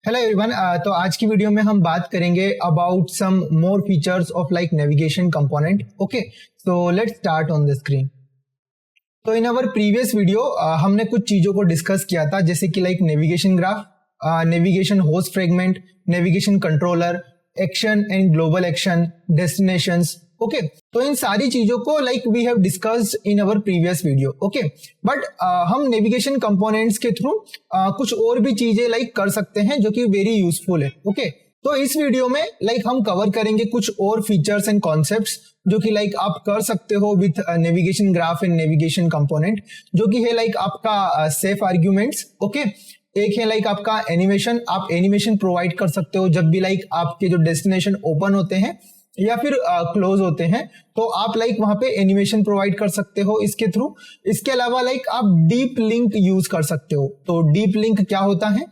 Hello everyone. तो आज की वीडियो में हम बात करेंगे about some more features of like navigation component. Okay, so let's start on the screen. तो इन अवर प्रीवियस वीडियो हमने कुछ चीजों को डिस्कस किया था, जैसे कि like navigation graph, navigation host fragment, navigation controller, action and global action, destinations. Okay, तो इन सारी चीजों को like we have discussed in our previous video. Okay, but हम नेविगेशन कंपोनेंट्स के थ्रू कुछ और भी चीजें लाइक कर सकते हैं जो कि वेरी यूजफुल है। ओके, तो इस वीडियो में लाइक हम कवर करेंगे कुछ और फीचर्स एंड कॉन्सेप्ट्स जो कि लाइक आप कर सकते हो with navigation graph and navigation component, जो कि है लाइक आपका सेफ आर्ग्यूमेंट्स। ओके, एक है लाइक आपका एनिमेशन। आप एनिमेशन प्रोवाइड कर सकते हो जब भी लाइक आपके जो डेस्टिनेशन ओपन होते हैं या फिर क्लोज होते हैं, तो आप लाइक वहां पे एनिमेशन प्रोवाइड कर सकते हो इसके थ्रू। इसके अलावा लाइक आप डीप लिंक यूज कर सकते हो। तो डीप लिंक क्या होता है,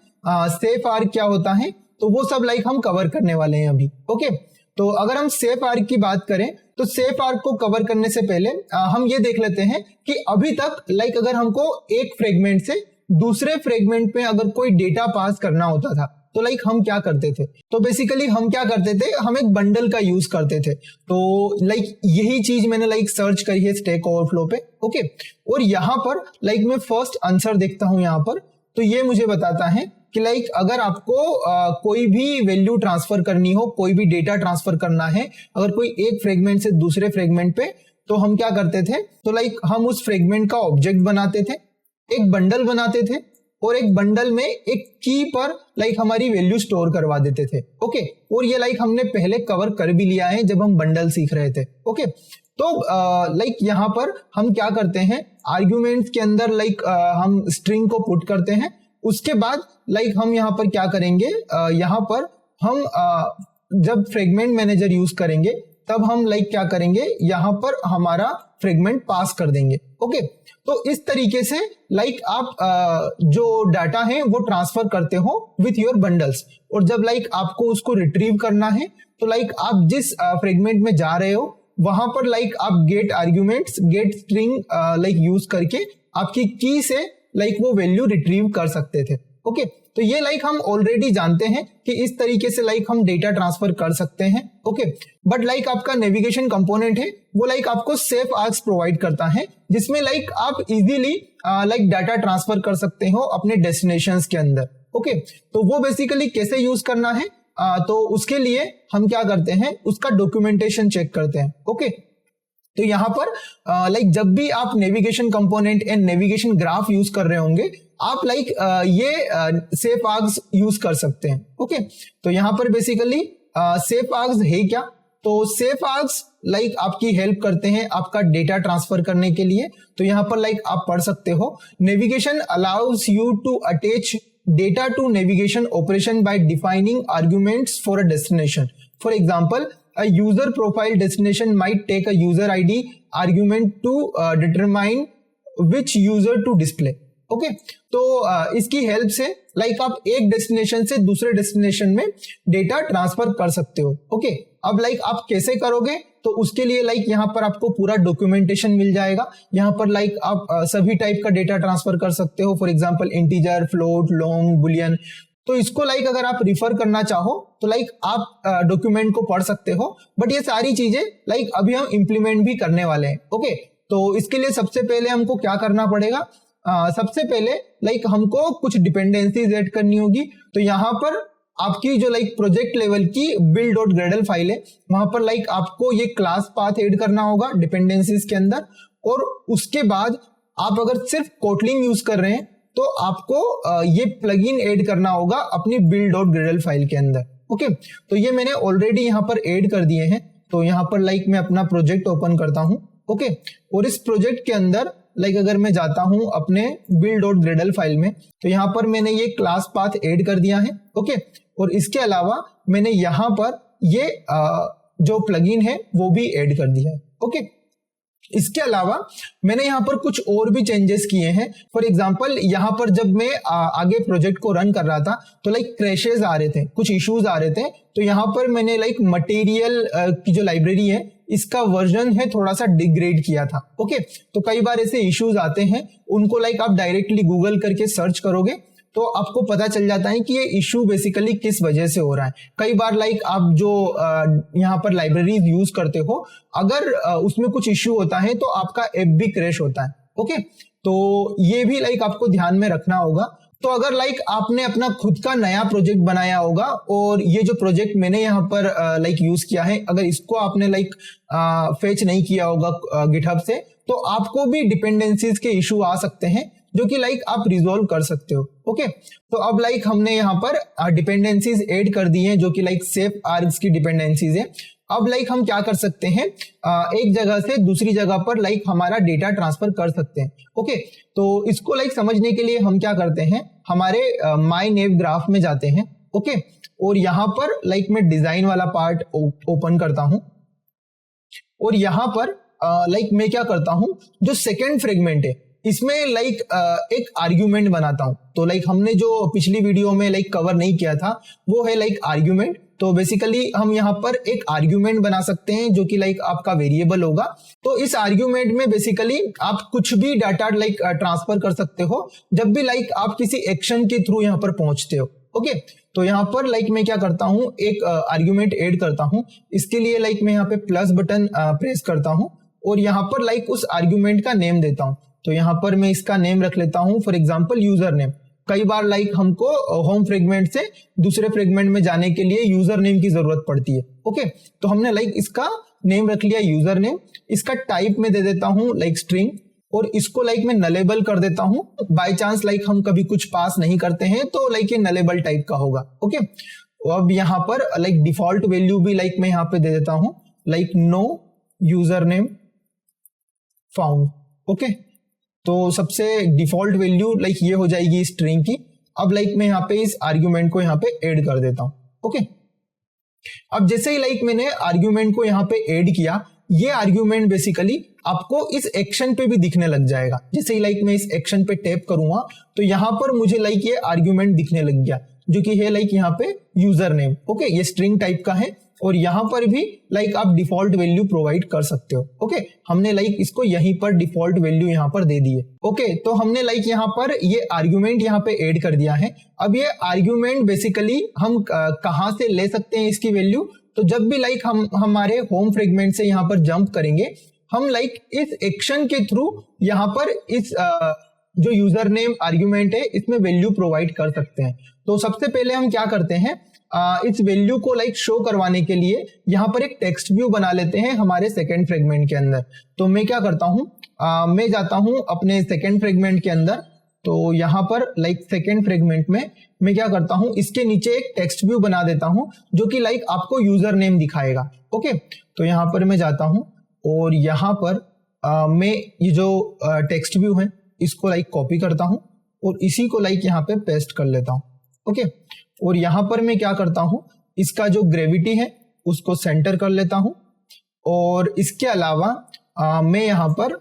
सेफ आर्क क्या होता है, तो वो सब लाइक हम कवर करने वाले हैं अभी। ओके, तो अगर हम सेफ आर्क की बात करें तो सेफ आर्क को कवर करने से पहले हम ये देख लेते हैं कि अभी तक लाइक अगर हमको एक फ्रेगमेंट से दूसरे फ्रेगमेंट में अगर कोई डेटा पास करना होता था तो लाइक हम क्या करते थे। तो बेसिकली हम क्या करते थे, हम एक बंडल का यूज करते थे। तो लाइक यही चीज मैंने लाइक सर्च करी है स्टैक ओवरफ्लो पे। ओके, और यहाँ पर लाइक मैं फर्स्ट आंसर देखता हूं यहाँ पर, तो ये मुझे बताता है कि लाइक अगर आपको कोई भी वैल्यू ट्रांसफर करनी हो, कोई भी डेटा ट्रांसफर करना है, अगर कोई एक फ्रेगमेंट से दूसरे फ्रेगमेंट पे, तो हम क्या करते थे, तो लाइक हम उस फ्रेगमेंट का ऑब्जेक्ट बनाते थे, एक बंडल बनाते थे और एक बंडल में एक की पर लाइक हमारी वैल्यू स्टोर करवा देते थे। ओके, और ये लाइक हमने पहले कवर कर भी लिया है जब हम बंडल सीख रहे थे। ओके, तो लाइक यहाँ पर हम क्या करते हैं, आर्ग्यूमेंट्स के अंदर लाइक हम स्ट्रिंग को पुट करते हैं। उसके बाद लाइक हम यहाँ पर क्या करेंगे, यहाँ पर हम जब फ्रेगमेंट मैनेजर यूज करेंगे तब हम लाइक क्या करेंगे, यहाँ पर हमारा फ्रेगमेंट पास कर देंगे। ओके, तो इस तरीके से लाइक आप जो डाटा है वो ट्रांसफर करते हो विथ योर बंडल्स। और जब लाइक आपको उसको रिट्रीव करना है तो लाइक आप जिस फ्रेगमेंट में जा रहे हो वहां पर लाइक आप get arguments, get string like use करके आपकी की से लाइक वो वैल्यू रिट्रीव कर सकते थे। ओके, तो ये लाइक हम ऑलरेडी जानते हैं कि इस तरीके से लाइक हम डेटा ट्रांसफर कर सकते हैं। ओके, बट लाइक आपका नेविगेशन कंपोनेंट है वो लाइक आपको सेफ आर्क्स प्रोवाइड करता है, जिसमें लाइक आप इजीली लाइक डाटा ट्रांसफर कर सकते हो अपने डेस्टिनेशंस के अंदर। ओके, तो वो बेसिकली कैसे यूज करना है, तो उसके लिए हम क्या करते हैं, उसका डॉक्यूमेंटेशन चेक करते हैं। ओके, तो यहाँ पर लाइक जब भी आप navigation component and navigation graph use कर रहे होंगे, आप लाइक ये सेफ आर्क्स यूज कर सकते हैं। ओके, तो यहाँ पर बेसिकली सेफ आर्क्स है क्या, तो सेफ आर्क्स लाइक आपकी हेल्प करते हैं आपका डेटा ट्रांसफर करने के लिए। तो यहाँ पर लाइक आप पढ़ सकते हो, navigation allows you to attach data to navigation operation by defining arguments for a destination. For example, a user profile destination might take a user ID argument to determine which user to display. Okay, तो इसकी help से like आप एक destination से दूसरे destination में data transfer कर सकते हो। ओके, अब लाइक आप कैसे करोगे, तो उसके लिए लाइक यहाँ पर आपको पूरा डॉक्यूमेंटेशन मिल जाएगा। यहाँ पर लाइक आप सभी टाइप का डेटा ट्रांसफर कर सकते हो, for example integer, float, long, Boolean. तो इसको लाइक अगर आप रिफर करना चाहो तो लाइक आप डॉक्यूमेंट को पढ़ सकते हो, बट ये सारी चीजें लाइक अभी हम इंप्लीमेंट भी करने वाले हैं। ओके, तो इसके लिए सबसे पहले हमको क्या करना पड़ेगा, सबसे पहले लाइक हमको कुछ डिपेंडेंसीज ऐड करनी होगी। तो यहाँ पर आपकी जो लाइक प्रोजेक्ट लेवल की build.gradle फाइल है, वहां पर लाइक आपको ये क्लास पाथ ऐड करना होगा डिपेंडेंसीज के अंदर। और उसके बाद आप अगर सिर्फ कोटलिंग यूज कर रहे हैं तो आपको ये प्लगइन ऐड करना होगा अपनी build.gradle फाइल के अंदर। ओके, तो ये मैंने ऑलरेडी यहाँ पर ऐड कर दिए हैं। तो यहाँ पर लाइक मैं अपना प्रोजेक्ट ओपन करता हूँ। ओके, और इस प्रोजेक्ट के अंदर लाइक अगर मैं जाता हूँ अपने build.gradle फाइल में, तो यहाँ पर मैंने ये क्लास पाथ ऐड कर दिया है। ओके, और इसके अलावा मैंने यहाँ पर ये जो प्लगइन है वो भी ऐड कर दिया है। ओके, इसके अलावा मैंने यहाँ पर कुछ और भी चेंजेस किए हैं। फॉर एग्जांपल, यहाँ पर जब मैं आगे प्रोजेक्ट को रन कर रहा था तो लाइक क्रैशेस आ रहे थे, कुछ इश्यूज आ रहे थे। तो यहाँ पर मैंने लाइक मटेरियल की जो लाइब्रेरी है इसका वर्जन है थोड़ा सा डिग्रेड किया था। ओके, तो कई बार ऐसे इश्यूज आते हैं, उनको लाइक आप डायरेक्टली गूगल करके सर्च करोगे तो आपको पता चल जाता है कि ये इशू बेसिकली किस वजह से हो रहा है। कई बार लाइक आप जो यहाँ पर लाइब्रेरीज यूज करते हो, अगर उसमें कुछ इशू होता है तो आपका ऐप भी क्रैश होता है। ओके, तो ये भी लाइक आपको ध्यान में रखना होगा। तो अगर लाइक आपने अपना खुद का नया प्रोजेक्ट बनाया होगा और ये जो प्रोजेक्ट मैंने यहाँ पर लाइक यूज किया है, अगर इसको आपने लाइक फेच नहीं किया होगा गिटहब से, तो आपको भी डिपेंडेंसीज के इशू आ सकते हैं जो कि लाइक आप रिजोल्व कर सकते हो। ओके, तो अब लाइक हमने यहाँ पर डिपेंडेंसीज ऐड कर दी हैं जो कि लाइक सेफ आर्ग्स की डिपेंडेंसीज है। अब लाइक हम क्या कर सकते हैं, एक जगह से दूसरी जगह पर लाइक हमारा डेटा ट्रांसफर कर सकते हैं। ओके, तो इसको लाइक समझने के लिए हम क्या करते हैं, हमारे माय नेव ग्राफ में जाते हैं। ओके, और यहाँ पर लाइक मैं डिजाइन वाला पार्ट ओपन करता हूं और यहाँ पर लाइक मैं क्या करता हूं, जो सेकेंड फ्रेगमेंट है इसमें लाइक एक आर्ग्यूमेंट बनाता हूं। तो लाइक हमने जो पिछली वीडियो में लाइक कवर नहीं किया था वो है लाइक आर्ग्यूमेंट। तो बेसिकली हम यहाँ पर एक आर्ग्यूमेंट बना सकते हैं जो कि लाइक आपका वेरिएबल होगा। तो इस आर्ग्यूमेंट में बेसिकली आप कुछ भी डाटा लाइक ट्रांसफर कर सकते हो जब भी लाइक आप किसी एक्शन के थ्रू यहाँ पर पहुंचते हो। ओके, तो यहाँ पर लाइक मैं क्या करता हूँ, एक आर्ग्यूमेंट ऐड करता हूँ। इसके लिए लाइक मैं यहाँ पे प्लस बटन प्रेस करता हूँ और यहाँ पर लाइक उस आर्ग्यूमेंट का नेम देता हूँ। तो यहाँ पर मैं इसका नेम रख लेता हूँ फॉर एग्जाम्पल यूजर नेम। कई बार लाइक हमको होम फ्रेगमेंट से दूसरे फ्रेगमेंट में जाने के लिए यूजर नेम की जरूरत पड़ती है। ओके, तो हमने लाइक इसका नेम रख लिया यूजर नेम। इसका टाइप में दे देता हूँ लाइक स्ट्रिंग और इसको लाइक मैं नलेबल कर देता हूँ। बाय चांस लाइक हम कभी कुछ पास नहीं करते हैं तो लाइक ये नलेबल टाइप का होगा। ओके, अब यहाँ पर लाइक डिफॉल्ट वैल्यू भी लाइक मैं यहाँ पे दे देता हूँ like no user name found. Okay, तो सबसे डिफॉल्ट वैल्यू लाइक ये हो जाएगी स्ट्रिंग की। अब लाइक मैं यहाँ पे इस आर्ग्यूमेंट को यहाँ पे ऐड कर देता हूँ। ओके, अब जैसे ही लाइक मैंने आर्ग्यूमेंट को यहाँ पे ऐड किया, ये आर्ग्यूमेंट बेसिकली आपको इस एक्शन पे भी दिखने लग जाएगा। जैसे ही लाइक मैं इस एक्शन पे टैप करूंगा तो यहाँ पर मुझे लाइक ये आर्ग्यूमेंट दिखने लग गया जो कि है लाइक यहाँ पे यूजर नेम। ओके, ये स्ट्रिंग टाइप का है और यहाँ पर भी लाइक आप डिफॉल्ट वैल्यू प्रोवाइड कर सकते हो। ओके, हमने लाइक इसको यहीं पर डिफॉल्ट वैल्यू यहाँ पर दे दी है। ओके, तो हमने लाइक यहाँ पर ये आर्ग्यूमेंट यहाँ पे ऐड कर दिया है। अब ये आर्ग्यूमेंट बेसिकली हम कहाँ से ले सकते हैं इसकी वैल्यू, तो जब भी लाइक हम हमारे होम फ्रेगमेंट से यहाँ पर जंप करेंगे, हम लाइक इस एक्शन के थ्रू यहाँ पर इस जो यूजर नेम आर्ग्यूमेंट है इसमें वैल्यू प्रोवाइड कर सकते हैं। तो सबसे पहले हम क्या करते हैं, इस वैल्यू को लाइक शो करवाने के लिए यहाँ पर एक टेक्स्ट व्यू बना लेते हैं हमारे सेकेंड फ्रेगमेंट के अंदर। तो मैं क्या करता हूँ, मैं जाता हूँ अपने सेकेंड फ्रेगमेंट के अंदर। तो यहाँ पर लाइक सेकेंड फ्रेगमेंट में मैं क्या करता हूँ, इसके नीचे एक टेक्स्ट व्यू बना देता हूँ जो कि लाइक आपको यूजर नेम दिखाएगा। ओके, तो यहाँ पर मैं जाता हूँ और यहाँ पर मैं ये जो टेक्स्ट व्यू है इसको लाइक कॉपी करता हूँ और इसी को लाइक यहाँ पे पेस्ट कर लेता हूँ। ओके, और यहाँ पर मैं क्या करता हूँ, इसका जो ग्रेविटी है उसको सेंटर कर लेता हूँ और इसके अलावा मैं यहाँ पर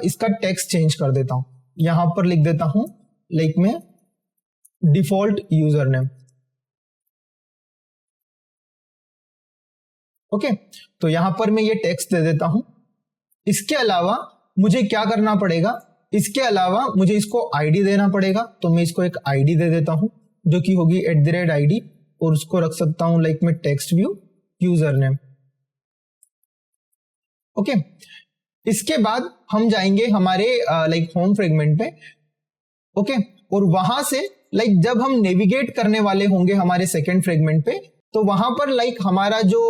इसका टेक्स्ट चेंज कर देता हूँ। यहाँ पर लिख देता हूँ लाइक मैं डिफॉल्ट यूजर नेम। ओके, तो यहाँ पर मैं ये टेक्स्ट दे देता हूँ। इसके अलावा मुझे क्या करना पड़ेगा, इसके अलावा मुझे इसको आईडी देना पड़ेगा। तो मैं इसको एक आईडी दे देता हूँ जो कि होगी @id और उसको रख सकता हूं लाइक मैं text view user name. Okay, इसके बाद हम जाएंगे हमारे लाइक होम फ्रेगमेंट पे। ओके, और वहां से लाइक जब हम नेविगेट करने वाले होंगे हमारे सेकेंड फ्रेगमेंट पे, तो वहां पर लाइक हमारा जो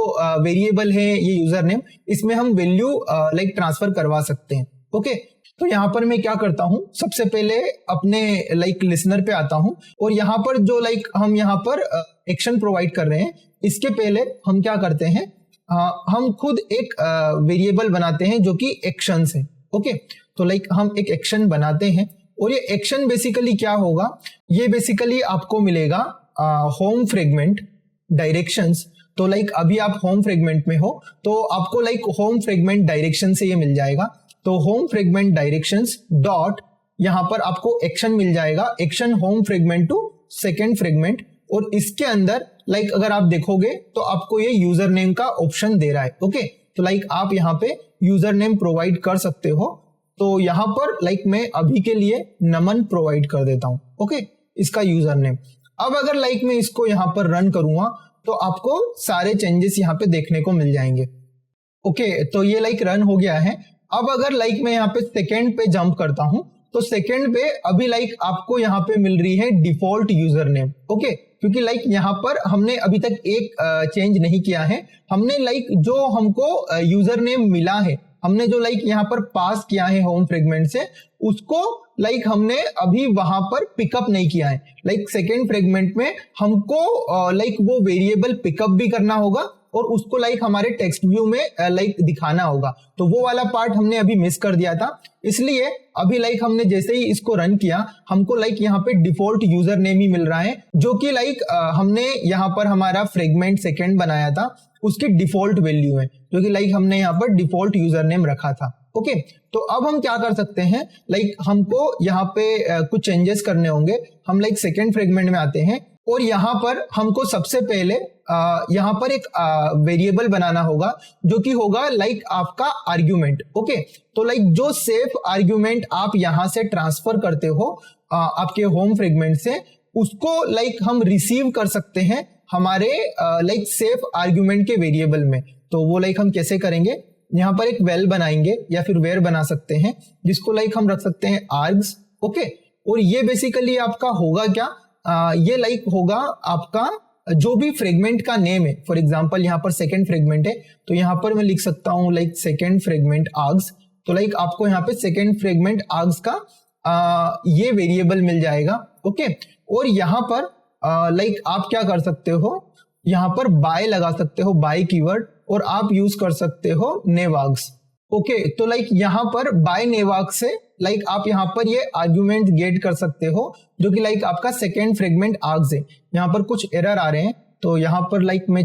वेरिएबल है ये यूजर नेम, इसमें हम वैल्यू लाइक ट्रांसफर करवा सकते हैं। ओके, तो यहाँ पर मैं क्या करता हूँ, सबसे पहले अपने लाइक लिसनर पे आता हूँ और यहाँ पर जो लाइक हम यहाँ पर एक्शन प्रोवाइड कर रहे हैं, इसके पहले हम क्या करते हैं, हम खुद एक वेरिएबल बनाते हैं जो कि एक्शंस है। ओके, तो लाइक हम एक एक्शन बनाते हैं और ये एक्शन बेसिकली क्या होगा, ये बेसिकली आपको मिलेगा होम फ्रेगमेंट डायरेक्शंस। तो लाइक अभी आप होम फ्रेगमेंट में हो तो आपको लाइक होम फ्रेगमेंट डायरेक्शन से ये मिल जाएगा। तो होम फ्रेगमेंट डायरेक्शंस डॉट यहां पर आपको एक्शन मिल जाएगा, action home fragment to second fragment. और इसके अंदर लाइक अगर आप देखोगे तो आपको ये यूजर नेम का ऑप्शन दे रहा है। ओके, तो लाइक आप यहाँ पे यूजर नेम प्रोवाइड कर सकते हो। तो यहाँ पर लाइक मैं अभी के लिए नमन प्रोवाइड कर देता हूँ। ओके, इसका यूजर नेम। अब अगर लाइक मैं इसको यहाँ पर रन करूंगा तो आपको सारे चेंजेस यहाँ पे देखने को मिल जाएंगे। ओके, तो ये लाइक रन हो गया है। अब अगर लाइक मैं यहाँ पे सेकेंड पे जंप करता हूं तो सेकेंड पे अभी लाइक आपको यहाँ पे मिल रही है डिफॉल्ट यूजर नेम। ओके, क्योंकि लाइक यहाँ पर हमने अभी तक एक चेंज नहीं किया है। हमने लाइक जो हमको यूजर नेम मिला है, हमने जो लाइक यहाँ पर पास किया है होम फ्रेगमेंट से, उसको लाइक हमने अभी वहां पर पिकअप नहीं किया है। लाइक सेकेंड फ्रेगमेंट में हमको लाइक वो वेरिएबल पिकअप भी करना होगा और उसको लाइक हमारे टेक्स्ट व्यू में लाइक दिखाना होगा। तो वो वाला पार्ट हमने अभी मिस कर दिया था, इसलिए अभी लाइक हमने जैसे ही इसको रन किया हमको लाइक यहाँ पे डिफॉल्ट यूजर नेम ही मिल रहा है, जो कि लाइक हमने यहाँ पर हमारा फ्रेगमेंट सेकेंड बनाया था उसकी डिफॉल्ट वैल्यू है, जो कि लाइक हमने यहाँ पर डिफॉल्ट यूजर नेम रखा था। ओके, तो अब हम क्या कर सकते हैं, लाइक हमको यहाँ पे कुछ चेंजेस करने होंगे। हम लाइक सेकेंड फ्रेगमेंट में आते हैं और यहाँ पर हमको सबसे पहले यहाँ पर एक वेरिएबल बनाना होगा जो कि होगा लाइक आपका आर्ग्यूमेंट। ओके, तो लाइक जो सेफ आर्ग्यूमेंट आप यहाँ से ट्रांसफर करते हो आपके होम फ्रेगमेंट से, उसको लाइक हम रिसीव कर सकते हैं हमारे लाइक सेफ आर्ग्यूमेंट के वेरिएबल में। तो वो लाइक हम कैसे करेंगे, यहाँ पर एक वेल बनाएंगे या फिर वेर बना सकते हैं जिसको लाइक हम रख सकते हैं आर्ग्स। ओके, और ये बेसिकली आपका होगा क्या, ये लाइक होगा आपका जो भी फ्रेगमेंट का नेम है। फॉर एग्जांपल यहाँ पर सेकंड फ्रेगमेंट है तो यहाँ पर मैं लिख सकता हूँ लाइक सेकंड फ्रेगमेंट आर्ग्स। तो लाइक आपको यहाँ पे सेकंड फ्रेगमेंट आर्ग्स का ये वेरिएबल मिल जाएगा। ओके, और यहाँ पर लाइक आप क्या कर सकते हो, यहाँ पर बाय लगा सकते हो, बाय कीवर्ड, और आप यूज कर सकते हो नेवार्ग्स। ओके, तो लाइक यहाँ पर बाय नेवार्ग से लाइक आप यहाँ पर ये आर्ग्यूमेंट गेट कर सकते हो जो कि लाइक आपका सेकेंड फ्रेगमेंट आर्ग्स है। यहाँ पर कुछ एरर आ रहे हैं तो यहाँ पर लाइक मैं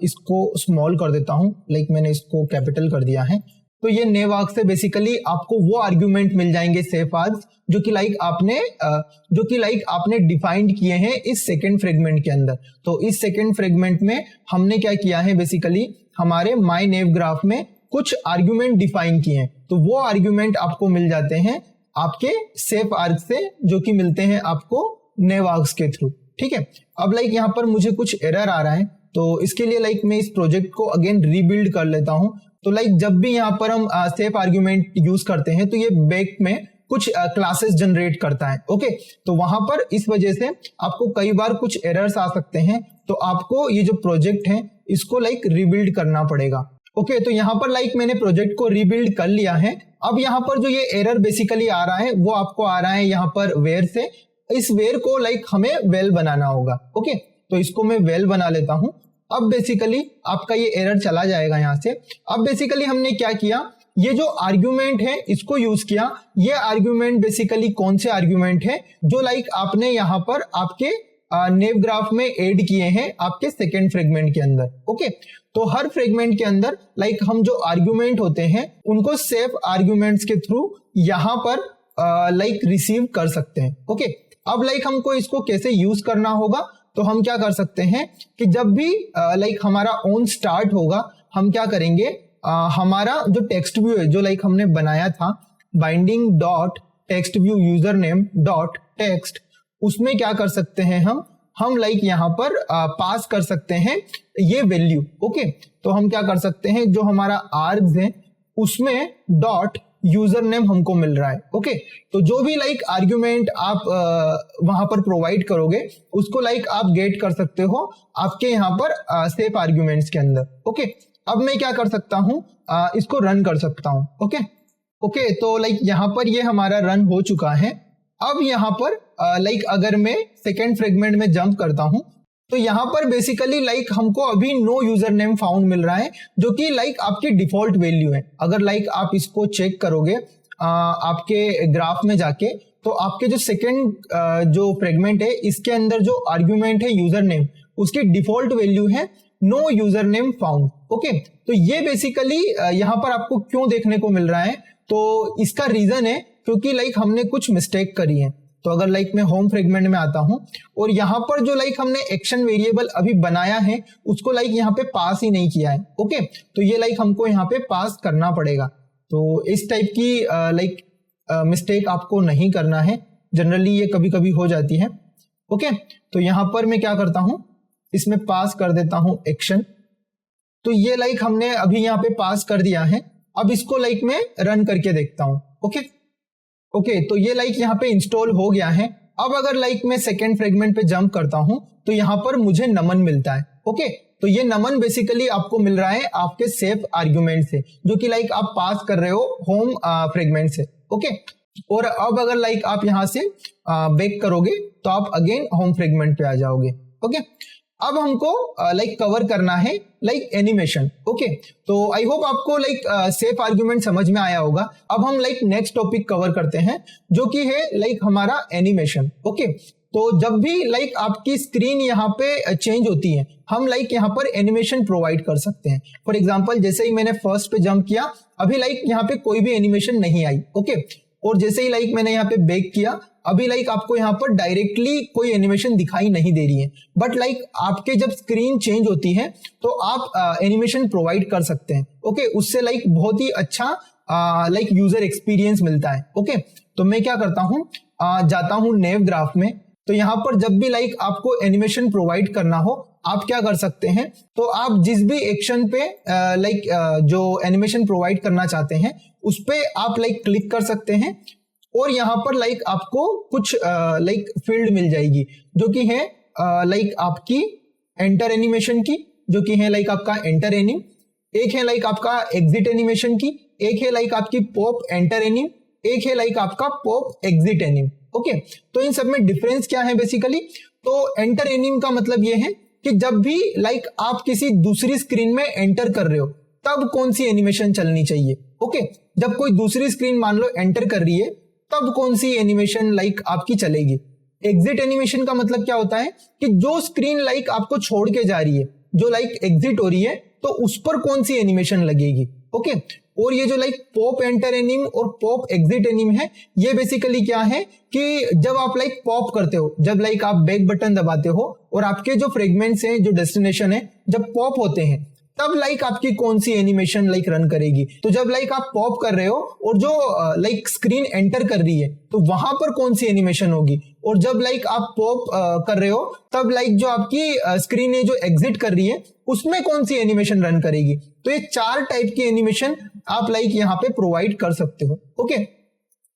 इसको स्मॉल कर देता हूँ, लाइक मैंने इसको कैपिटल कर दिया है। तो ये नेवार्ग से बेसिकली आपको वो आर्ग्यूमेंट मिल जाएंगे सेफ आर्ग्स जो कि लाइक आपने डिफाइंड किए हैं इस सेकेंड फ्रेगमेंट के अंदर। तो इस सेकेंड फ्रेगमेंट में हमने क्या किया है, बेसिकली हमारे माय नेव ग्राफ में कुछ आर्ग्यूमेंट डिफाइन किए हैं, तो वो आर्ग्यूमेंट आपको मिल जाते हैं आपके सेफ आर्ग्स से जो कि मिलते हैं आपको नेवार्ग्स के थ्रू। ठीक है, अब लाइक यहाँ पर मुझे कुछ एरर आ रहा है तो इसके लिए लाइक मैं इस प्रोजेक्ट को अगेन रीबिल्ड कर लेता हूं। तो लाइक जब भी यहाँ पर हम सेफ आर्ग्यूमेंट यूज करते हैं तो ये बैक में कुछ क्लासेस जनरेट करता है। ओके, तो वहां पर इस वजह से आपको कई बार कुछ एरर्स आ सकते हैं, तो आपको ये जो प्रोजेक्ट है इसको लाइक रीबिल्ड करना पड़ेगा। ओके, तो यहाँ पर लाइक मैंने प्रोजेक्ट को रीबिल्ड कर लिया है। अब यहाँ पर जो ये एरर बेसिकली आ रहा है वो आपको आ रहा है यहाँ पर वेयर से। इस वेयर को लाइक हमें वेल बनाना होगा। ओके, तो इसको मैं वेल बना लेता हूं। अब बेसिकली आपका ये एरर चला जाएगा यहाँ से। अब बेसिकली हमने क्या किया, ये जो आर्ग्यूमेंट है इसको यूज किया। ये आर्ग्यूमेंट बेसिकली कौन से आर्ग्यूमेंट है जो लाइक आपने यहाँ पर आपके नेव ग्राफ में ऐड किए हैं आपके सेकेंड फ्रेगमेंट के अंदर। ओके, तो हर फ्रेगमेंट के अंदर लाइक हम जो आर्ग्यूमेंट होते हैं उनको सेफ आर्ग्यूमेंट्स के थ्रू यहाँ पर लाइक रिसीव कर सकते हैं। ओके, अब लाइक हमको इसको कैसे यूज करना होगा, तो हम क्या कर सकते हैं कि जब भी लाइक हमारा ऑन स्टार्ट होगा हम क्या करेंगे, हमारा जो टेक्स्ट व्यू है जो लाइक हमने बनाया था binding dot text view user name dot text, उसमें क्या कर सकते हैं हम लाइक यहाँ पर पास कर सकते हैं ये वैल्यू। ओके, तो हम क्या कर सकते हैं, जो हमारा आर्ग्स है उसमें डॉट यूजर नेम हमको मिल रहा है। ओके, तो जो भी लाइक आर्ग्यूमेंट आप वहां पर प्रोवाइड करोगे उसको लाइक आप गेट कर सकते हो आपके यहाँ पर सेफ आर्ग्यूमेंट्स के अंदर। ओके, अब मैं क्या कर सकता हूँ, इसको रन कर सकता हूँ। ओके, तो लाइक यहाँ पर ये हमारा रन हो चुका है। अब यहाँ पर लाइक अगर मैं सेकेंड फ्रेगमेंट में जंप करता हूं तो यहाँ पर बेसिकली लाइक हमको अभी नो यूजर नेम फाउंड मिल रहा है जो कि लाइक आपकी डिफॉल्ट वैल्यू है। अगर लाइक आप इसको चेक करोगे आपके ग्राफ में जाके, तो आपके जो सेकेंड जो फ्रेगमेंट है इसके अंदर जो आर्ग्यूमेंट है यूजर नेम, उसकी डिफॉल्ट वैल्यू है no user name found. Okay, तो ये बेसिकली यहाँ पर आपको क्यों देखने को मिल रहा है, तो इसका रीजन है क्योंकि लाइक हमने कुछ मिस्टेक करी है। तो अगर लाइक मैं होम फ्रेगमेंट में आता हूं और यहाँ पर जो लाइक हमने एक्शन वेरिएबल अभी बनाया है उसको लाइक यहाँ पे पास ही नहीं किया है। ओके, तो ये लाइक हमको यहाँ पे पास करना पड़ेगा। तो इस टाइप की लाइक मिस्टेक आपको नहीं करना है। जनरली ये कभी कभी हो जाती है। ओके, तो यहाँ पर मैं क्या करता हूँ, इसमें पास कर देता हूँ एक्शन। तो ये लाइक हमने अभी यहाँ पे पास कर दिया है। अब इसको लाइक मैं रन करके देखता हूँ। ओके ओके, तो ये लाइक यहाँ पे इंस्टॉल हो गया है। अब अगर लाइक मैं सेकेंड फ्रेगमेंट पे जंप करता हूँ तो यहाँ पर मुझे नमन मिलता है। ओके, तो ये नमन बेसिकली आपको मिल रहा है आपके सेफ आर्ग्यूमेंट से, जो कि लाइक आप पास कर रहे हो होम फ्रेगमेंट से। ओके, और अब अगर लाइक आप यहाँ से बैक करोगे तो आप अगेन होम फ्रेगमेंट पे आ जाओगे। ओके, अब हमको लाइक कवर करना है लाइक एनिमेशन। ओके, तो आई होप आपको लाइक सेफ आर्ग्यूमेंट समझ में आया होगा। अब हम लाइक नेक्स्ट टॉपिक कवर करते हैं, जो कि है लाइक हमारा एनिमेशन। ओके, तो जब भी लाइक आपकी स्क्रीन यहाँ पे चेंज होती है, हम लाइक यहाँ पर एनिमेशन प्रोवाइड कर सकते हैं। फॉर एग्जांपल, जैसे ही मैंने फर्स्ट पे जंप किया, अभी लाइक यहाँ पे कोई भी एनिमेशन नहीं आई। ओके, और जैसे ही लाइक मैंने यहाँ पे बैक किया, अभी लाइक आपको यहाँ पर डायरेक्टली कोई एनिमेशन दिखाई नहीं दे रही है, बट लाइक आपके जब स्क्रीन चेंज होती है तो आप एनिमेशन प्रोवाइड कर सकते हैं। ओके, उससे लाइक बहुत ही अच्छा लाइक यूजर एक्सपीरियंस मिलता है। ओके, तो मैं क्या करता हूँ, जाता हूँ नेव ग्राफ में। तो यहाँ पर जब भी लाइक आपको एनिमेशन प्रोवाइड करना हो, आप क्या कर सकते हैं, तो आप जिस भी एक्शन पे लाइक जो एनिमेशन प्रोवाइड करना चाहते हैं उस पे आप लाइक क्लिक कर सकते हैं, और यहाँ पर लाइक आपको कुछ लाइक फील्ड मिल जाएगी, जो कि है लाइक आपकी एंटर एनिमेशन की, जो कि है लाइक आपका एंटर एनिम, एक है लाइक आपका एग्जिट एनिमेशन की, एक है लाइक आपकी पॉप एंटर एनिम, एक है लाइक आपका पॉप एग्जिट एनिम। ओके, तो इन सब में डिफरेंस क्या है बेसिकली, तो एंटर एनिम का मतलब ये है कि जब भी लाइक आप किसी दूसरी स्क्रीन में एंटर कर रहे हो तब कौन सी एनिमेशन चलनी चाहिए। ओके, जब कोई दूसरी स्क्रीन मान लो एंटर कर रही है तब कौन सी एनिमेशन लाइक आपकी चलेगी। एग्जिट एनिमेशन का मतलब क्या होता है कि जो स्क्रीन लाइक आपको छोड़ के जा रही है, जो लाइक एग्जिट हो रही है, तो उस पर कौन सी एनिमेशन लगेगी। ओके, और ये जो लाइक पॉप एंटर एनिम और पॉप एग्जिट एनिम है, ये बेसिकली क्या है कि जब आप लाइक पॉप करते हो, जब लाइक आप बैक बटन दबाते हो और आपके जो फ्रेगमेंट्स हैं, जो डेस्टिनेशन है, जब पॉप होते हैं तब लाइक आपकी कौन सी एनिमेशन लाइक रन करेगी। तो जब लाइक आप पॉप कर रहे हो और जो लाइक स्क्रीन एंटर कर रही है तो वहां पर कौन सी एनिमेशन होगी, और जब लाइक आप पॉप कर रहे हो तब लाइक जो आपकी स्क्रीन है जो एग्जिट कर रही है उसमें कौन सी एनिमेशन रन करेगी। तो ये 4 टाइप की एनिमेशन आप लाइक यहाँ पे प्रोवाइड कर सकते हो। ओके,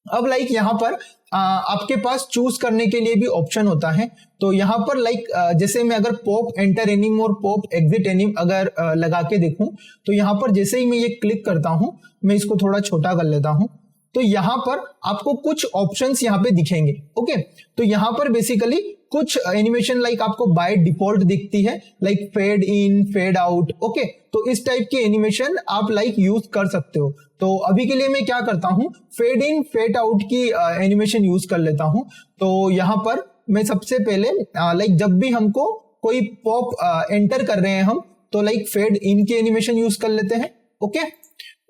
अब लाइक यहाँ पर आपके पास चूज करने के लिए भी ऑप्शन होता है। तो यहाँ पर लाइक जैसे मैं अगर पॉप एंटर एनिम और पॉप एग्जिट एनिम अगर लगा के देखूं, तो यहाँ पर जैसे ही मैं ये क्लिक करता हूं, मैं इसको थोड़ा छोटा कर लेता हूं, तो यहाँ पर आपको कुछ ऑप्शंस यहाँ पे दिखेंगे। ओके, तो यहाँ पर बेसिकली कुछ एनिमेशन लाइक आपको बाय डिफॉल्ट दिखती है, like fade in, fade out. Okay, तो इस टाइप की एनिमेशन आप लाइक यूज कर सकते हो। तो अभी के लिए मैं क्या करता हूं, फेड इन फेड आउट की एनिमेशन यूज कर लेता हूं। तो यहाँ पर मैं सबसे पहले लाइक जब भी हमको कोई पॉप एंटर कर रहे हैं हम, तो लाइक फेड इन की एनिमेशन यूज कर लेते हैं। ओके,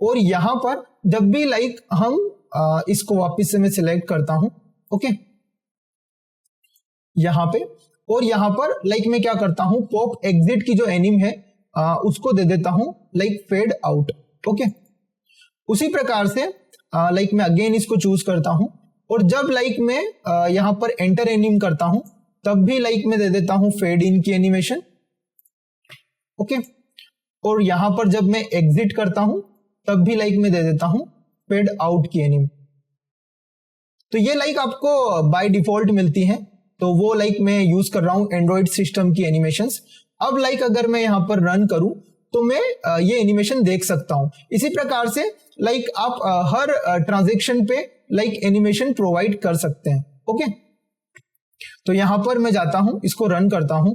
और यहाँ पर जब भी लाइक हम इसको वापस से मैं सिलेक्ट करता हूं। ओके, यहाँ पे, और यहाँ पर लाइक मैं क्या करता हूं, पॉप एग्जिट की जो एनिम है उसको दे देता हूं लाइक फेड आउट। ओके, उसी प्रकार से लाइक मैं अगेन इसको चूज करता हूं, और जब लाइक मैं यहाँ पर एंटर एनिम करता हूं तब भी लाइक मैं दे देता हूं फेड इन की एनिमेशन। ओके, और यहाँ पर जब मैं एग्जिट करता हूं तब भी लाइक मैं दे देता हूं फेड आउट की एनिम। तो ये लाइक आपको बाय डिफॉल्ट मिलती है, तो वो लाइक मैं यूज कर रहा हूं एंड्रॉइड सिस्टम की एनिमेशंस। अब लाइक अगर मैं यहाँ पर रन करूं तो मैं ये एनिमेशन देख सकता हूं। इसी प्रकार से लाइक आप हर ट्रांजैक्शन पे लाइक एनिमेशन प्रोवाइड कर सकते हैं। ओके, तो यहाँ पर मैं जाता हूं, इसको रन करता हूं,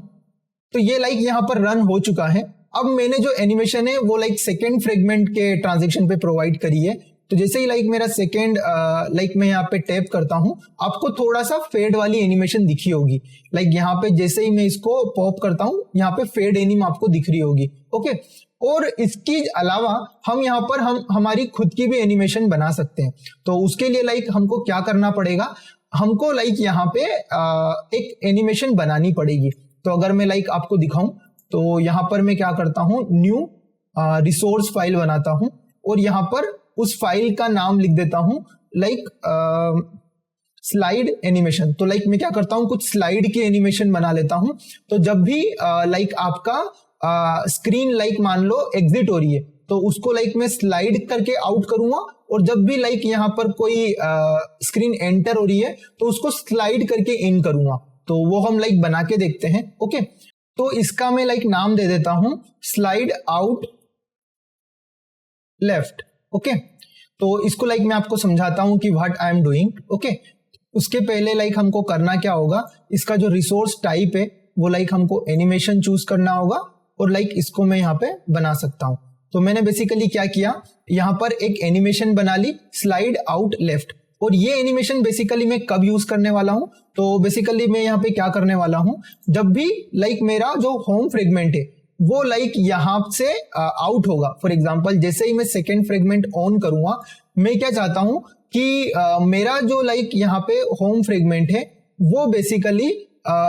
तो ये लाइक यहाँ पर रन हो चुका है। अब मैंने जो एनिमेशन है वो लाइक सेकेंड फ्रेगमेंट के ट्रांजैक्शन पे प्रोवाइड करी है। तो जैसे ही लाइक मेरा सेकेंड लाइक मैं यहाँ पे टैप करता हूं, आपको थोड़ा सा फेड वाली एनिमेशन दिखी होगी। लाइक यहाँ पे जैसे ही मैं इसको पॉप करता हूं, यहाँ पे फेड एनिम आपको दिख रही होगी। ओके, और इसकी अलावा हम यहाँ पर हमारी खुद की भी एनिमेशन बना सकते हैं। तो उसके लिए लाइक हमको क्या करना पड़ेगा, हमको लाइक यहाँ पे एक एनिमेशन बनानी पड़ेगी। तो अगर मैं लाइक आपको दिखाऊं, तो यहाँ पर मैं क्या करता हूं, न्यू रिसोर्स फाइल बनाता हूं, और यहाँ पर उस फाइल का नाम लिख देता हूं लाइक स्लाइड एनिमेशन। तो लाइक मैं क्या करता हूं, कुछ स्लाइड की एनिमेशन बना लेता हूं। तो जब भी लाइक आपका स्क्रीन लाइक मान लो एग्जिट हो रही है, तो उसको लाइक मैं स्लाइड करके आउट करूंगा, और जब भी लाइक यहाँ पर कोई स्क्रीन एंटर हो रही है तो उसको स्लाइड करके इन करूंगा। तो वो हम लाइक बना के देखते हैं। ओके, तो इसका मैं लाइक नाम दे देता हूं स्लाइड आउट लेफ्ट। ओके, तो इसको लाइक मैं आपको समझाता हूं कि what I am doing. Okay, उसके पहले लाइक हमको करना क्या होगा, इसका जो रिसोर्स टाइप है वो लाइक हमको एनिमेशन चूज करना होगा, और लाइक इसको मैं यहाँ पे बना सकता हूं। तो मैंने बेसिकली क्या किया, यहाँ पर एक एनिमेशन बना ली स्लाइड आउट लेफ्ट। और ये एनिमेशन बेसिकली मैं कब यूज करने वाला हूं, तो बेसिकली मैं यहाँ पे क्या करने वाला हूं, जब भी लाइक मेरा जो होम फ्रेगमेंट है वो लाइक यहाँ से आउट होगा। फॉर एग्जांपल जैसे ही मैं सेकेंड फ्रेगमेंट ऑन करूंगा, मैं क्या चाहता हूं कि मेरा जो लाइक यहाँ पे होम फ्रेगमेंट है वो बेसिकली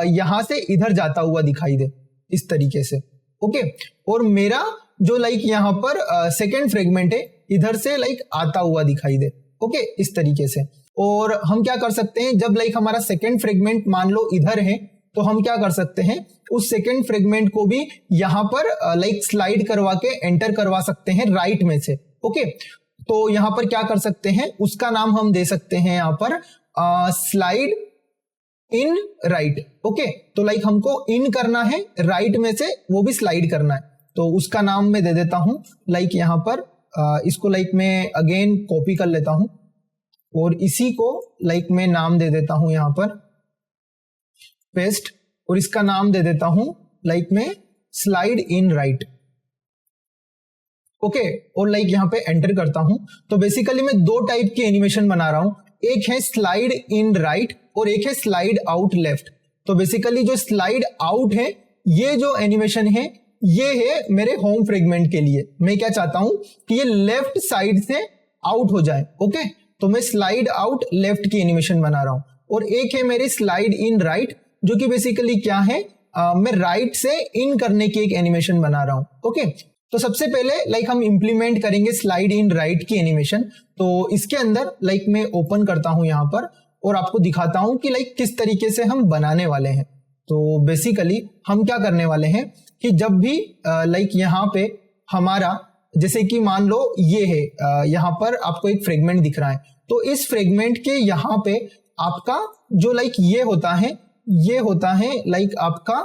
यहाँ से इधर जाता हुआ दिखाई दे, इस तरीके से। ओके, और मेरा जो लाइक यहाँ पर सेकेंड फ्रेगमेंट है इधर से लाइक आता हुआ दिखाई दे। ओके, इस तरीके से। और हम क्या कर सकते हैं, जब लाइक हमारा सेकेंड फ्रेगमेंट मान लो इधर है, तो हम क्या कर सकते हैं, उस सेकेंड फ्रेगमेंट को भी यहाँ पर लाइक स्लाइड करवा के एंटर करवा सकते हैं राइट में से। ओके, तो यहाँ पर क्या कर सकते हैं, उसका नाम हम दे सकते हैं यहाँ पर स्लाइड इन राइट। ओके, तो लाइक हमको इन करना है राइट में से, वो भी स्लाइड करना है, तो उसका नाम मैं दे देता हूं लाइक यहाँ पर इसको लाइक मैं अगेन कॉपी कर लेता हूं, और इसी को लाइक मैं नाम दे देता हूं यहाँ पर पेस्ट, और इसका नाम दे देता हूं लाइक मैं स्लाइड इन राइट। ओके, और लाइक यहाँ पे एंटर करता हूं, तो बेसिकली मैं दो टाइप की एनिमेशन बना रहा हूं, एक है स्लाइड इन राइट और एक है स्लाइड आउट लेफ्ट। तो बेसिकली जो स्लाइड आउट है, ये जो एनिमेशन है ये है मेरे होम फ्रेगमेंट के लिए। मैं क्या चाहता हूं कि ये लेफ्ट साइड से आउट हो जाए। ओके, तो मैं स्लाइड आउट लेफ्ट की एनिमेशन बना रहा हूं, और एक है मेरी स्लाइड इन राइट, जो कि बेसिकली क्या है, मैं राइट से इन करने की एक एनिमेशन बना रहा हूं। ओके, तो सबसे पहले लाइक हम इंप्लीमेंट करेंगे स्लाइड इन राइट की एनिमेशन। तो इसके अंदर लाइक मैं ओपन करता हूं यहाँ पर, और आपको दिखाता हूं कि लाइक किस तरीके से हम बनाने वाले हैं। तो बेसिकली हम क्या करने वाले हैं कि जब भी लाइक यहाँ पे हमारा, जैसे कि मान लो ये है, यहाँ पर आपको एक फ्रेगमेंट दिख रहा है, तो इस फ्रेगमेंट के यहाँ पे आपका जो लाइक ये होता है लाइक आपका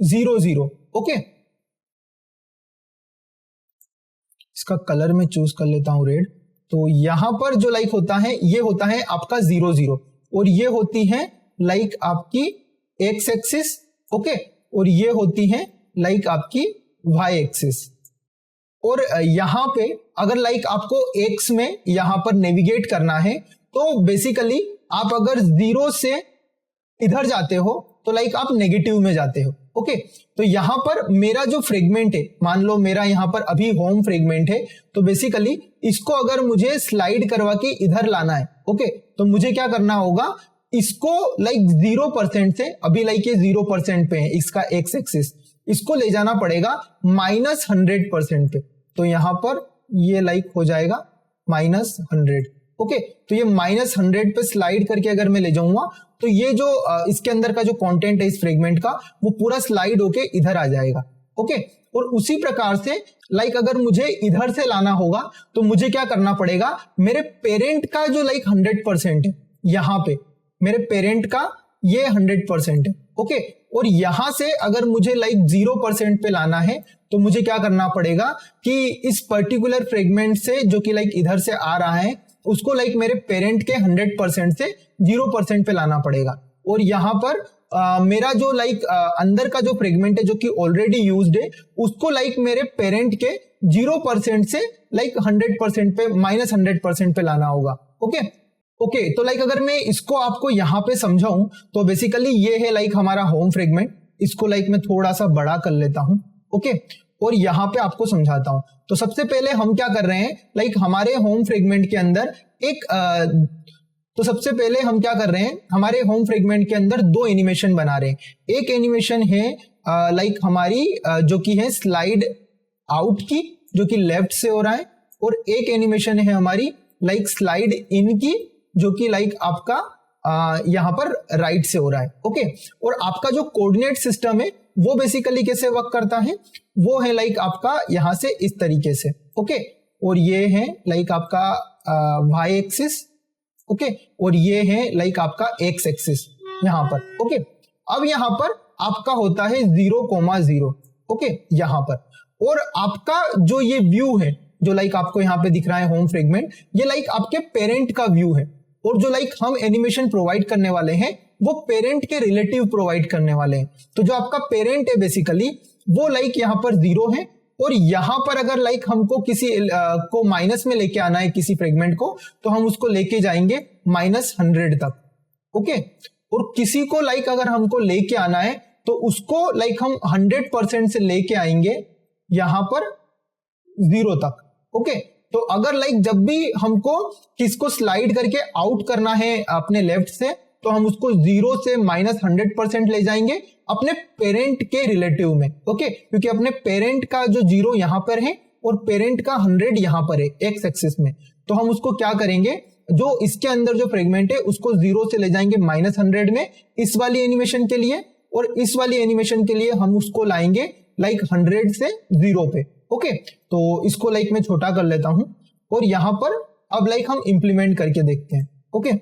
0 0। ओके, इसका कलर मैं चूज कर लेता हूं रेड। तो यहां पर जो लाइक होता है ये होता है आपका 0 0, और ये होती है लाइक आपकी एक्स एक्सिस। ओके, और ये होती है लाइक आपकी वाई एक्सिस। और यहां पे अगर लाइक आपको एक्स में यहां पर नेविगेट करना है, तो बेसिकली आप अगर 0 से इधर जाते हो तो लाइक आप नेगेटिव में जाते हो। ओके, तो यहां पर मेरा जो फ्रेगमेंट है, मान लो मेरा यहां पर अभी होम फ्रेगमेंट है, तो बेसिकली इसको अगर मुझे स्लाइड करवा के इधर लाना है, ओके, तो मुझे क्या करना होगा, इसको लाइक 0% से, अभी लाइक ये 0% पे है इसका एक्स एक्सिस, इसको ले जाना पड़ेगा -100% पे। तो यहां पर ये लाइक हो जाएगा -100। ओके, तो ये -100 पे स्लाइड करके अगर मैं ले जाऊंगा, तो ये जो इसके अंदर का जो कंटेंट है इस फ्रेगमेंट का, वो पूरा स्लाइड होके इधर आ जाएगा। ओके, और उसी प्रकार से लाइक अगर मुझे इधर से लाना होगा, तो मुझे क्या करना पड़ेगा, मेरे पेरेंट का जो लाइक 100% है, यहां पे मेरे पेरेंट का ये 100% है। ओके, और यहां से अगर मुझे लाइक 0% पे लाना है, तो मुझे क्या करना पड़ेगा कि इस पर्टिकुलर फ्रेगमेंट से जो कि लाइक इधर से आ रहा है, उसको लाइक मेरे पेरेंट के 100% से 0% पे लाना पड़ेगा। और यहाँ पर मेरा जो लाइक अंदर का जो फ्रेगमेंट है जो कि ऑलरेडी यूज्ड है, उसको लाइक मेरे पेरेंट के 0% से लाइक 100% पे -100% पे लाना होगा। ओके, ओके, तो लाइक अगर मैं इसको आपको यहाँ पे समझाऊं, तो बेसिकली ये है लाइक हमारा होम फ्रेगमेंट। इसको लाइक मैं थोड़ा सा बड़ा कर लेता हूं। ओके, और यहाँ पे आपको समझाता हूं। तो सबसे पहले हम क्या कर रहे हैं, लाइक हमारे होम फ्रेगमेंट के अंदर तो सबसे पहले हम क्या कर रहे हैं, हमारे होम फ्रेगमेंट के अंदर दो एनिमेशन बना रहे हैं। एक एनिमेशन है लाइक हमारी जो कि है स्लाइड आउट की, जो कि लेफ्ट से हो रहा है, और एक एनिमेशन है हमारी लाइक स्लाइड इन की, जो कि लाइक आपका यहाँ पर राइट से हो रहा है। ओके, और आपका जो कोऑर्डिनेट सिस्टम है वो बेसिकली कैसे वर्क करता है, वो है लाइक आपका यहाँ से इस तरीके से। ओके, और ये है लाइक आपका वाई एक्सिस। ओके, और ये है लाइक आपका एक्स एक्सिस यहाँ पर। ओके, अब यहाँ पर आपका होता है 0,0। ओके, यहाँ पर, और आपका जो ये व्यू है जो लाइक आपको यहाँ पे दिख रहा है होम फ्रेगमेंट, ये लाइक आपके पेरेंट का व्यू है, और जो लाइक हम एनिमेशन प्रोवाइड करने वाले हैं वो पेरेंट के रिलेटिव प्रोवाइड करने वाले हैं। तो जो आपका पेरेंट है बेसिकली वो लाइक यहाँ पर 0 है, और यहां पर अगर लाइक हमको किसी को माइनस में लेके आना है किसी फ्रेगमेंट को, तो हम उसको लेके जाएंगे -100 तक। ओके, और किसी को लाइक अगर हमको लेके आना है तो उसको लाइक हम 100% से लेके आएंगे यहां पर 0 तक। ओके, तो अगर लाइक जब भी हमको किसको स्लाइड करके आउट करना है अपने लेफ्ट से, तो हम उसको 0 से -100% ले जाएंगे अपने पेरेंट के रिलेटिव में। ओके, क्योंकि अपने पेरेंट का जो 0 यहां पर है और पेरेंट का 100 यहां पर है एक्स एक्सिस में, तो हम उसको क्या करेंगे, जो इसके अंदर जो फ्रेगमेंट है उसको 0 से ले जाएंगे -100 में इस वाली एनिमेशन के लिए, और इस वाली एनिमेशन के लिए हम उसको लाएंगे लाइक 100 से 0 पे। ओके, तो इसको लाइक मैं छोटा कर लेता हूं, और यहां पर अब लाइक हम इंप्लीमेंट करके देखते हैं। ओके,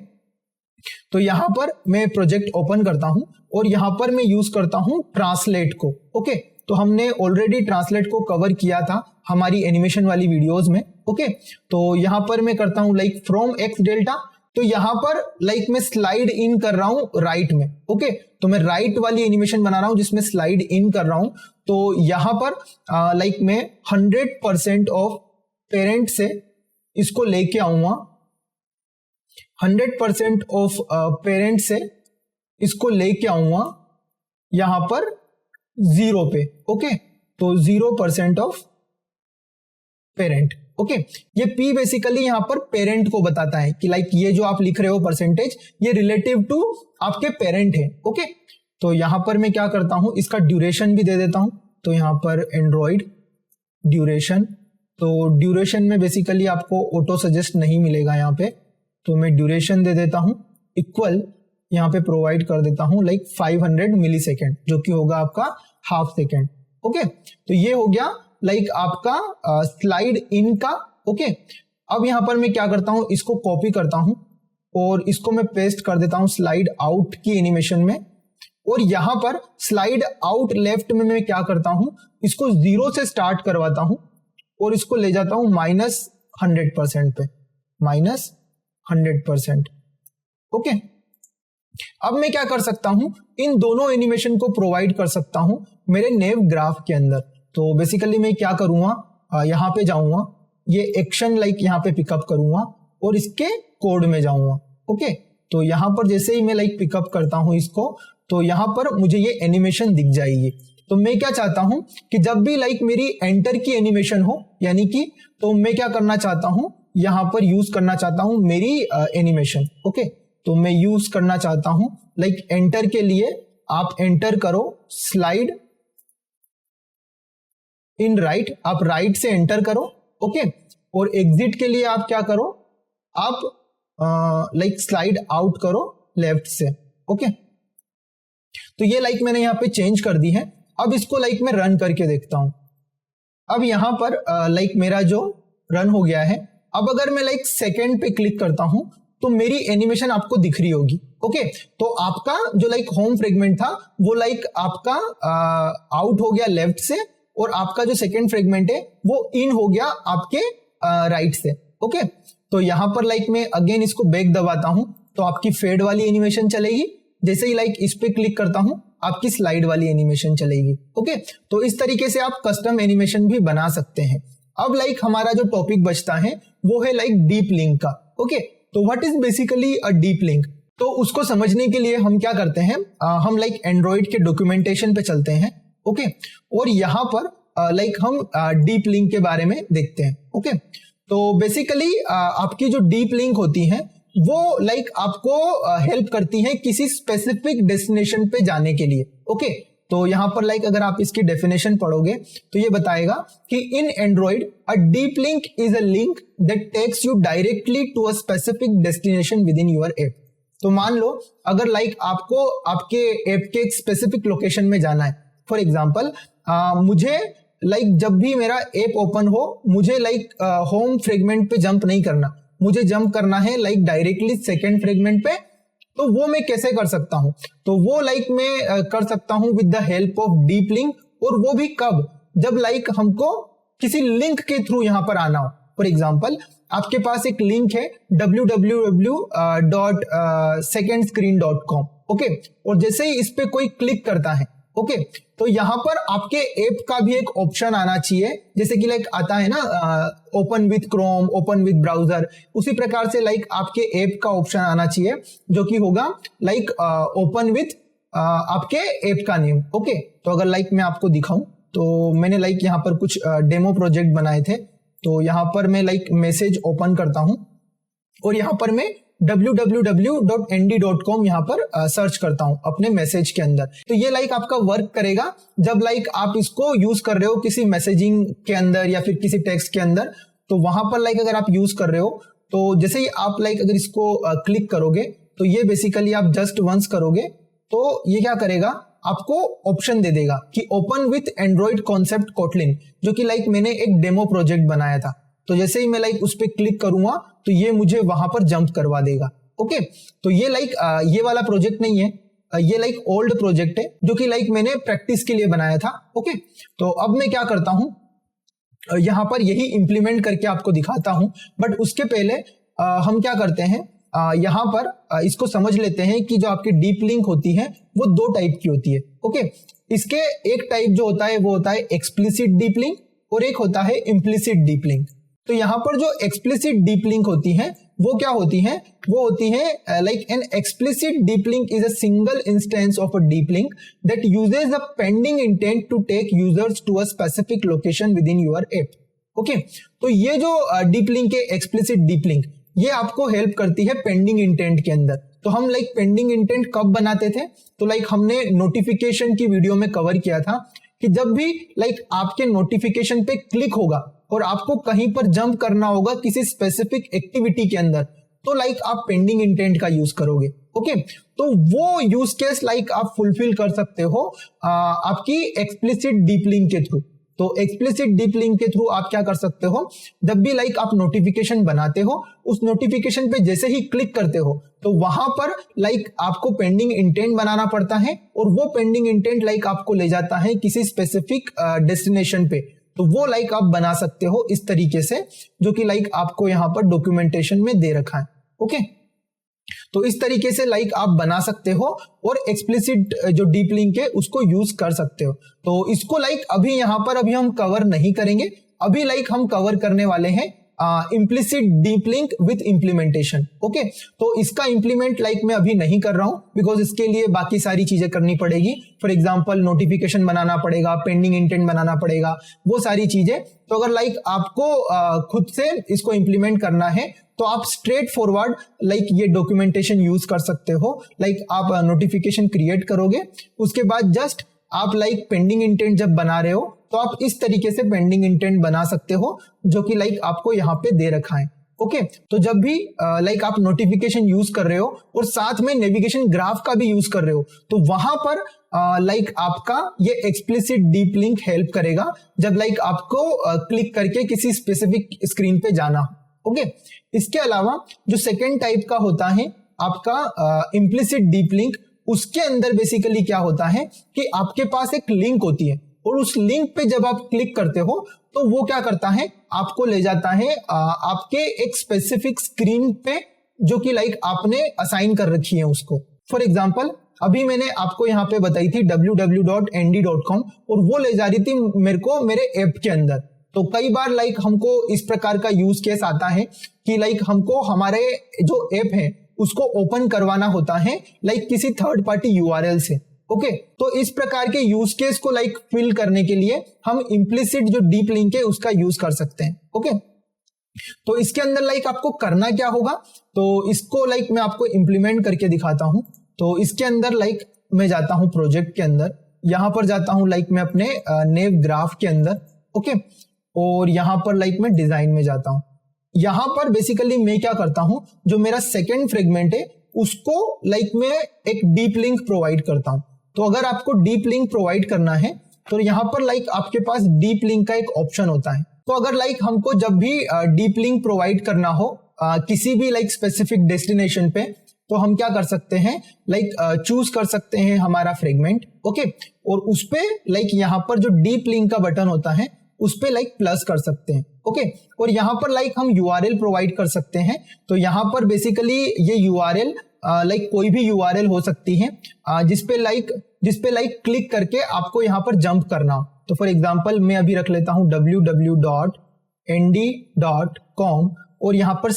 तो यहां पर मैं प्रोजेक्ट ओपन करता हूं और यहां पर मैं यूज करता हूं ट्रांसलेट को। ओके, तो हमने ऑलरेडी ट्रांसलेट को कवर किया था हमारी एनिमेशन वाली वीडियोस में। ओके, तो यहां पर मैं करता हूं लाइक फ्रॉम एक्स डेल्टा, तो यहां पर लाइक मैं स्लाइड इन कर रहा हूं राइट में। ओके, तो मैं राइट वाली एनिमेशन बना रहा हूं जिसमें स्लाइड इन कर रहा हूं, तो यहां पर लाइक मैं 100% ऑफ पेरेंट से इसको लेके आऊंगा, 100% ऑफ पेरेंट से इसको लेके आऊंगा यहां पर 0 पे। ओके, तो 0% ऑफ पेरेंट। ओके, ये P बेसिकली यहां पर पेरेंट को बताता है कि लाइक ये जो आप लिख रहे हो परसेंटेज, ये रिलेटिव टू आपके पेरेंट है। ओके, तो यहां पर मैं क्या करता हूं, इसका ड्यूरेशन भी दे देता हूं, तो यहां पर एंड्रॉइड ड्यूरेशन, तो ड्यूरेशन में बेसिकली आपको ऑटो सजेस्ट नहीं मिलेगा यहाँ पे, तो मैं ड्यूरेशन दे देता हूं इक्वल, यहाँ पे प्रोवाइड कर देता हूं लाइक 500 मिली सेकेंड, जो कि होगा आपका हाफ सेकेंड। ओके, तो ये हो गया लाइक आपका स्लाइड इन का। ओके, अब यहां पर मैं क्या करता हूं, इसको कॉपी करता हूं और इसको मैं पेस्ट कर देता हूं स्लाइड आउट की एनिमेशन में, और यहां पर स्लाइड आउट लेफ्ट में मैं क्या करता हूं, इसको 0 से स्टार्ट करवाता हूं और इसको ले जाता हूं -100% पे, -100%। ओके, अब मैं क्या कर सकता हूं, इन दोनों एनिमेशन को प्रोवाइड कर सकता हूं मेरे नेव ग्राफ के अंदर। तो बेसिकली मैं क्या करूंगा, यहां पे जाऊंगा, ये एक्शन लाइक यहां पे पिकअप करूंगा और इसके कोड में जाऊंगा। ओके, तो यहां पर जैसे ही मैं लाइक पिकअप करता हूं इसको, तो यहां पर मुझे ये एनिमेशन दिख जाएगी। तो मैं क्या चाहता हूं कि जब भी लाइक मेरी एंटर की एनिमेशन हो, यानी कि, तो मैं क्या करना चाहता हूं, यहां पर यूज करना चाहता हूं मेरी एनिमेशन। ओके, तो मैं यूज करना चाहता हूं लाइक एंटर के लिए आप एंटर करो स्लाइड इन राइट, आप राइट से एंटर करो। ओके, और एग्जिट के लिए आप क्या करो, आप लाइक स्लाइड आउट करो लेफ्ट से। ओके, तो ये लाइक मैंने यहां पे चेंज कर दी है। अब इसको लाइक मैं रन करके देखता हूं। अब यहां पर लाइक मेरा जो रन हो गया है, अब अगर मैं लाइक सेकेंड पे क्लिक करता हूं तो मेरी एनिमेशन आपको दिख रही होगी। ओके, तो आपका जो लाइक होम फ्रेगमेंट था वो लाइक आपका आउट हो गया लेफ्ट से, और आपका जो सेकेंड फ्रेगमेंट है वो इन हो गया आपके राइट से। ओके, तो यहां पर लाइक मैं अगेन इसको बैक दबाता हूं तो आपकी फेड वाली एनिमेशन चलेगी, जैसे ही लाइक इस पे क्लिक करता हूं आपकी स्लाइड वाली एनिमेशन चलेगी। ओके, तो इस तरीके से आप कस्टम एनिमेशन भी बना सकते हैं। अब लाइक हमारा जो टॉपिक बचता है वो है लाइक डीप लिंक का। ओके, तो what is basically a deep link, तो उसको समझने के लिए हम क्या करते हैं, हम लाइक एंड्रॉइड के डॉक्यूमेंटेशन पे चलते हैं। ओके, और यहां पर लाइक हम डीप लिंक के बारे में देखते हैं। ओके, तो बेसिकली आपकी जो डीप लिंक होती है वो लाइक आपको हेल्प करती है किसी स्पेसिफिक डेस्टिनेशन पे जाने के लिए। ओके, तो यहां पर लाइक अगर आप इसकी डेफिनेशन पढ़ोगे तो ये बताएगा कि in Android a deep link is a link that takes you directly to a specific destination within your app. तो मान लो अगर लाइक आपको आपके ऐप के एक स्पेसिफिक लोकेशन में जाना है, फॉर एग्जांपल मुझे लाइक जब भी मेरा ऐप ओपन हो मुझे लाइक होम फ्रेगमेंट पे जंप नहीं करना, मुझे जंप करना है लाइक डायरेक्टली सेकंड फ्रेगमेंट पे। तो वो मैं कैसे कर सकता हूं? तो वो लाइक मैं कर सकता हूं with the help of deep link. और वो भी कब? जब लाइक हमको किसी लिंक के थ्रू यहां पर आना हो। फॉर एग्जांपल आपके पास एक लिंक है www.secondscreen.com, ओके, और जैसे ही इस पे कोई क्लिक करता है, ओके, तो यहां पर आपके ऐप का भी एक ऑप्शन आना चाहिए, जैसे कि लाइक आता है ना open with Chrome, open with browser, उसी प्रकार से लाइक आपके ऐप का ऑप्शन आना चाहिए जो कि होगा लाइक ओपन विथ आपके ऐप का नेम। ओके, तो अगर लाइक मैं आपको दिखाऊं तो मैंने लाइक यहाँ पर कुछ डेमो प्रोजेक्ट बनाए थे। तो यहाँ पर मैं लाइक मैसेज ओपन करता हूं और यहाँ पर मैं www.nd.com यहाँ पर सर्च करता हूं अपने मैसेज के अंदर। तो ये लाइक आपका वर्क करेगा जब लाइक आप इसको यूज कर रहे हो किसी मैसेजिंग के अंदर या फिर किसी टेक्स्ट के अंदर। तो वहां पर लाइक अगर आप यूज कर रहे हो तो जैसे ही आप लाइक अगर इसको क्लिक करोगे तो ये बेसिकली आप जस्ट वंस करोगे तो ये क्या करेगा, आपको ऑप्शन दे देगा कि open with Android concept Kotlin, जो कि लाइक मैंने एक डेमो प्रोजेक्ट बनाया था। तो जैसे ही मैं लाइक उस पर क्लिक करूंगा तो ये मुझे वहां पर जंप करवा देगा। ओके, तो ये लाइक ये वाला प्रोजेक्ट नहीं है, ये लाइक ओल्ड प्रोजेक्ट है जो कि लाइक मैंने प्रैक्टिस के लिए बनाया था। ओके, तो अब मैं क्या करता हूं, यहां पर यही इंप्लीमेंट करके आपको दिखाता हूं। बट उसके पहले हम क्या करते हैं, यहां पर इसको समझ लेते हैं कि जो आपकी डीप लिंक होती है वो दो टाइप की होती है। ओके, इसके एक टाइप जो होता है वो होता है एक्सप्लिसिट डीप लिंक और एक होता है इम्प्लिसिट डीप लिंक। तो यहां पर जो एक्सप्लिसिट डीप लिंक होती है वो क्या होती है, वो होती है like an explicit deep link is a single instance of a deep link that uses a pending intent to take users to a specific location within your app. Okay, तो ये जो डीप लिंक है explicit deep link, ये आपको help करती है pending intent के अंदर। तो हम लाइक पेंडिंग इंटेंट कब बनाते थे, तो लाइक हमने नोटिफिकेशन की वीडियो में कवर किया था कि जब भी लाइक आपके नोटिफिकेशन पे क्लिक होगा और आपको कहीं पर जंप करना होगा किसी स्पेसिफिक एक्टिविटी के अंदर, तो लाइक आप पेंडिंग इंटेंट का यूज करोगे। ओके, तो वो यूज केस लाइक आप फुलफिल कर सकते हो आपकी एक्सप्लिसिट डीप लिंक के थ्रू। तो एक्सप्लिसिट डीप लिंक के थ्रू आप क्या कर सकते हो, जब भी लाइक आप नोटिफिकेशन बनाते हो उस नोटिफिकेशन पे जैसे ही क्लिक करते हो तो वहां पर लाइक आपको पेंडिंग इंटेंट बनाना पड़ता है और वो पेंडिंग इंटेंट लाइक आपको ले जाता है किसी स्पेसिफिक डेस्टिनेशन पे। तो वो लाइक आप बना सकते हो इस तरीके से, जो कि लाइक आपको यहाँ पर डॉक्यूमेंटेशन में दे रखा है। ओके, तो इस तरीके से लाइक आप बना सकते हो और एक्सप्लिसिट जो डीप लिंक है उसको यूज कर सकते हो। तो इसको लाइक अभी यहाँ पर अभी हम कवर नहीं करेंगे, अभी लाइक हम कवर करने वाले हैं implicit deep link with implementation. Okay, तो इसका इंप्लीमेंट लाइक मैं अभी नहीं कर रहा हूं बिकॉज इसके लिए बाकी सारी चीजें करनी पड़ेगी। फॉर एग्जांपल नोटिफिकेशन बनाना पड़ेगा, पेंडिंग इंटेंट बनाना पड़ेगा, वो सारी चीजें। तो अगर लाइक आपको खुद से इसको इंप्लीमेंट करना है तो आप स्ट्रेट फॉरवर्ड लाइक ये डॉक्यूमेंटेशन यूज कर सकते हो। लाइक आप नोटिफिकेशन क्रिएट करोगे, उसके बाद जस्ट आप लाइक पेंडिंग इंटेंट जब बना रहे हो तो आप इस तरीके से पेंडिंग इंटेंट बना सकते हो जो कि लाइक आपको यहाँ पे दे रखा है। ओके, तो जब भी लाइक आप नोटिफिकेशन यूज कर रहे हो और साथ में नेविगेशन ग्राफ का भी यूज कर रहे हो तो वहां पर लाइक आपका ये एक्सप्लिसिट डीप लिंक हेल्प करेगा जब लाइक आपको क्लिक करके किसी स्पेसिफिक स्क्रीन पे जाना हो। ओके, इसके अलावा जो सेकेंड टाइप का होता है आपका इम्प्लिसिट डीप लिंक, उसके अंदर बेसिकली क्या होता है कि आपके पास एक लिंक होती है और उस लिंक पे जब आप क्लिक करते हो तो वो क्या करता है, आपको ले जाता है आपके एक स्पेसिफिक स्क्रीन पे जो कि लाइक आपने असाइन कर रखी है उसको। फॉर एग्जांपल अभी मैंने आपको यहाँ पे बताई थी www.nd.com और वो ले जा रही थी मेरे को मेरे ऐप के अंदर। तो कई बार लाइक हमको इस प्रकार का यूज केस आता है कि लाइक हमको हमारे जो ऐप है उसको ओपन करवाना होता है लाइक किसी थर्ड पार्टी यूआरएल से। ओके, तो इस प्रकार के यूज केस को लाइक फिल करने के लिए हम इम्प्लिसिट जो डीप लिंक है उसका यूज कर सकते हैं। ओके, तो इसके अंदर लाइक आपको करना क्या होगा, तो इसको लाइक मैं आपको इंप्लीमेंट करके दिखाता हूं। तो इसके अंदर लाइक मैं जाता हूं प्रोजेक्ट के अंदर, यहां पर जाता हूं लाइक मैं अपने नेव ग्राफ के अंदर। ओके, और यहां पर लाइक मैं डिजाइन में जाता हूं। यहां पर बेसिकली मैं क्या करता हूं, जो मेरा सेकेंड फ्रेगमेंट है उसको लाइक मैं एक डीप लिंक प्रोवाइड करता हूं। तो अगर आपको डीप लिंक प्रोवाइड करना है तो यहाँ पर लाइक आपके पास डीप लिंक का एक ऑप्शन होता है। तो अगर लाइक हमको जब भी डीप लिंक प्रोवाइड करना हो किसी भी लाइक स्पेसिफिक डेस्टिनेशन पे, तो हम क्या कर सकते हैं, लाइक चूज कर सकते हैं हमारा फ्रेगमेंट, ओके, और उस पे लाइक यहाँ पर जो डीप लिंक का बटन होता है उस पे लाइक प्लस कर सकते हैं, ओके, और यहाँ पर लाइक हम यूआरएल प्रोवाइड कर सकते हैं। तो यहाँ पर बेसिकली ये यूआरएल लाइक कोई भी यूआरएल हो सकती है जिसपे लाइक क्लिक करके आपको यहाँ पर जंप करना हो। तो फॉर एग्जांपल मैं अभी रख लेता हूँ www.nd.com और यहाँ पर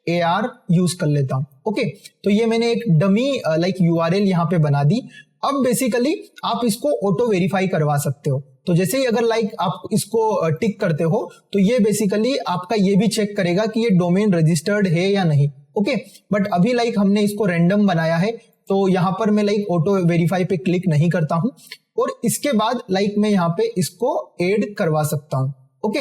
/AR यूज कर लेता हूँ, ओके। तो ये मैंने एक डमी लाइक यूआरएल यहाँ पे बना दी। अब बेसिकली आप इसको ऑटो वेरीफाई करवा सकते हो। तो जैसे ही अगर लाइक आप इसको टिक करते हो तो ये बेसिकली आपका ये भी चेक करेगा कि ये डोमेन रजिस्टर्ड है या नहीं, ओके। बट अभी लाइक हमने इसको रैंडम बनाया है तो यहाँ पर मैं लाइक ऑटो वेरीफाई पे क्लिक नहीं करता हूँ और इसके बाद लाइक मैं यहाँ पे इसको ऐड करवा सकता हूँ, ओके।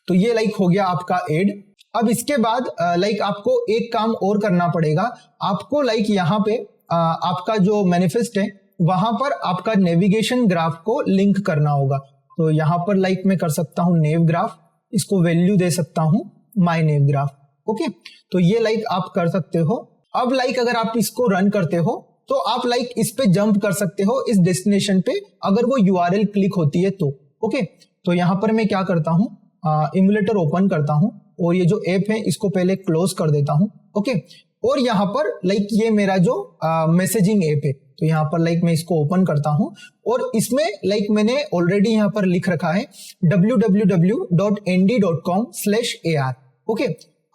तो ये लाइक हो गया आपका ऐड। अब इसके बाद लाइक आपको एक काम और करना पड़ेगा। आपको लाइक यहाँ पे आपका जो मैनिफेस्ट है वहां पर आपका नेविगेशन ग्राफ को लिंक करना होगा। तो यहाँ पर लाइक मैं कर सकता हूँ नेव ग्राफ, इसको वैल्यू दे सकता हूँ माय नेव ग्राफ, ओके। तो ये लाइक आप कर सकते हो। अब लाइक अगर आप इसको रन करते हो तो आप लाइक इस पे जंप कर सकते हो इस डेस्टिनेशन पे अगर वो यूआरएल क्लिक होती है तो, ओके। तो यहाँ पर मैं क्या करता हूँ, इमुलेटर ओपन करता हूँ और ये जो ऐप है इसको पहले क्लोज कर देता हूँ, ओके। और यहाँ पर लाइक ये मेरा जो मैसेजिंग ऐप है तो यहाँ पर लाइक मैं इसको ओपन करता हूँ और इसमें लाइक मैंने ऑलरेडी यहाँ पर लिख रखा है www.nd.com/AR, ओके।